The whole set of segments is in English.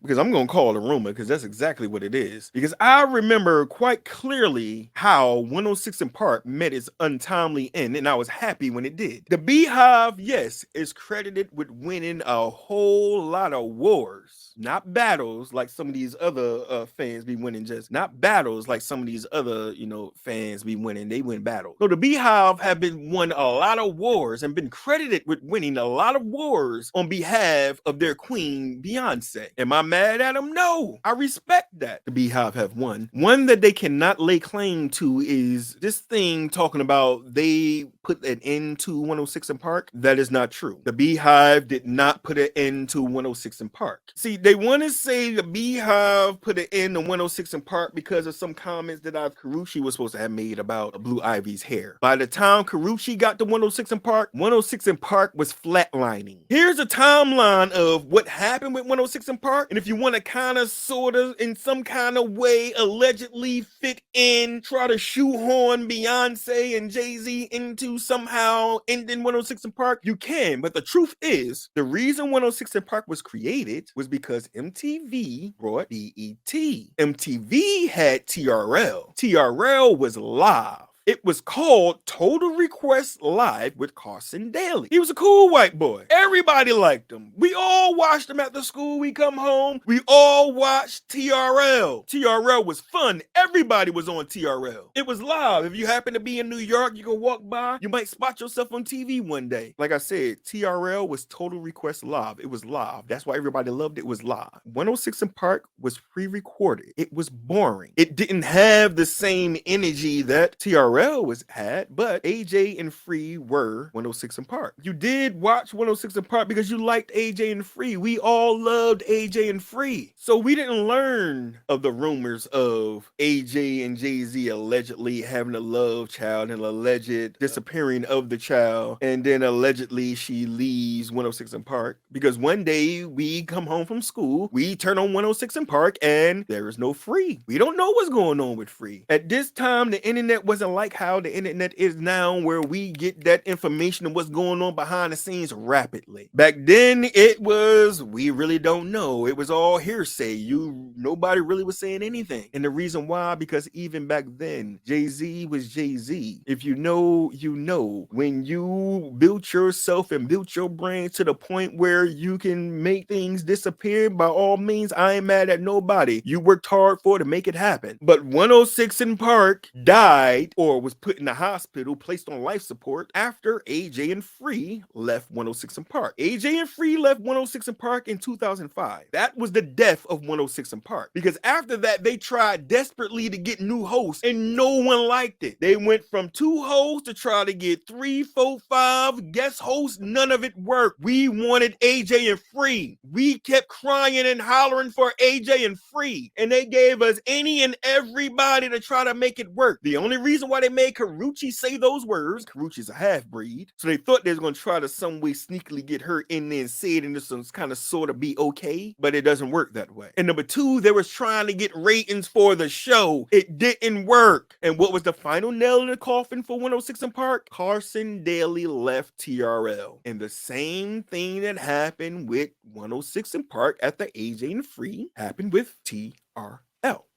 because I'm going to call it a rumor because that's exactly what it is. Because I remember quite clearly how 106 in Park met its untimely end, and I was happy when it did. The Beyhive, yes, is credited with winning a whole lot of wars, not battles like some of these other fans be winning, just not battles like some of these other, fans be winning. They win battles. So the Beyhive have been won a lot of wars and been credited with winning a lot of wars on behalf of their queen, Beyonce. Am I mad at them? No. I respect that the Beyhive have won. One that they cannot lay claim to is this thing talking about they put an end to 106 in Park. That is not true. The Beyhive did not put an end to 106 in Park. See, they want to say the Beyhive put an end to 106 in Park because of some comments that Karrueche was supposed to have made about Blue Ivy's hair. By the time Karrueche got to 106 in Park, 106 in Park was flatlining. Here's a timeline of what happened with 106 in Park, and if you want to kind of, sort of, in some kind of way, allegedly fit in, try to shoehorn Beyonce and Jay-Z into somehow ending 106 in Park, you can. But the truth is, the reason 106 in Park was created was because MTV brought BET. MTV had TRL. TRL was live. It was called Total Request Live with Carson Daly. He was a cool white boy. Everybody liked him. We all watched him after school. We come home. We all watched TRL. TRL was fun. Everybody was on TRL. It was live. If you happen to be in New York, you can walk by. You might spot yourself on TV one day. Like I said, TRL was Total Request Live. It was live. That's why everybody loved it. It was live. 106 in Park was pre-recorded. It was boring. It didn't have the same energy that TRL was had, but AJ and Free were 106 in Park. You did watch 106 in Park because you liked AJ and Free. We all loved AJ and Free. So we didn't learn of the rumors of AJ and Jay-Z allegedly having a love child and alleged disappearing of the child, and then allegedly she leaves 106 in Park because one day we come home from school, we turn on 106 in Park, and there is no Free. We don't know what's going on with Free. At this time, the internet wasn't like how the internet is now, where we get that information of what's going on behind the scenes rapidly. Back then, it was, we really don't know. It was all hearsay. Nobody really was saying anything. And the reason why, because even back then, Jay-Z was Jay-Z. If you know, you know. When you built yourself and built your brain to the point where you can make things disappear, by all means, I ain't mad at nobody. You worked hard for it to make it happen. But 106 in Park died, or was put in the hospital, placed on life support, after AJ and Free left 106 in Park. AJ and Free left 106 in Park in 2005. That was the death of 106 in Park. Because after that, they tried desperately to get new hosts, and no one liked it. They went from 2 hosts to try to get 3, 4, 5 guest hosts. None of it worked. We wanted AJ and Free. We kept crying and hollering for AJ and Free, and they gave us any and everybody to try to make it work. The only reason why they made Karrueche say those words, Karrueche's a half-breed, so they thought they was going to try to some way sneakily get her in there and say it and just kind of sort of be okay, but it doesn't work that way. And number 2, they was trying to get ratings for the show. It didn't work. And what was the final nail in the coffin for 106 in Park? Carson Daly left TRL. And the same thing that happened with 106 in Park at the AJ and Free happened with TRL.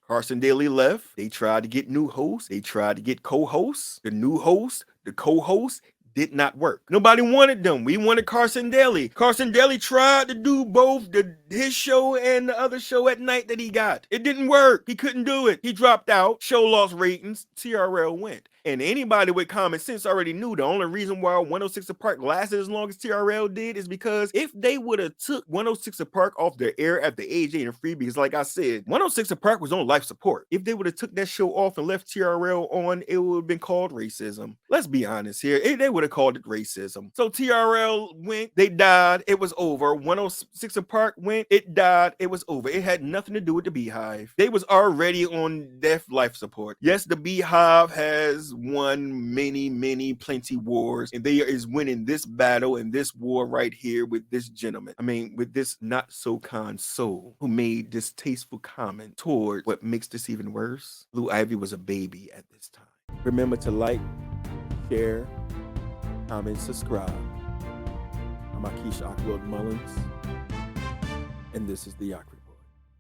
Carson Daly left. They tried to get new hosts. They tried to get co-hosts. The new host, the co-host, did not work. Nobody wanted them. We wanted Carson Daly. Carson Daly tried to do both his show and the other show at night that he got. It didn't work. He couldn't do it. He dropped out. Show lost ratings. TRL went. And anybody with common sense already knew the only reason why 106 in Park lasted as long as TRL did is because if they would have took 106 in Park off their air after AJ and Free, because like I said, 106 in Park was on life support. If they would have took that show off and left TRL on, it would have been called racism. Let's be honest here. They would have called it racism. So TRL went, they died, it was over. 106 in Park went, it died, it was over. It had nothing to do with the Beyhive. They was already on death life support. Yes, the Beyhive has won many plenty wars, and they is winning this battle and this war right here with this gentleman. I mean, with this not so kind soul who made distasteful comment toward what makes this even worse. Blue Ivy was a baby at this time. Remember to like, share, comment, subscribe. I'm Akeisha Aquilod Mullins, and this is the Aqua.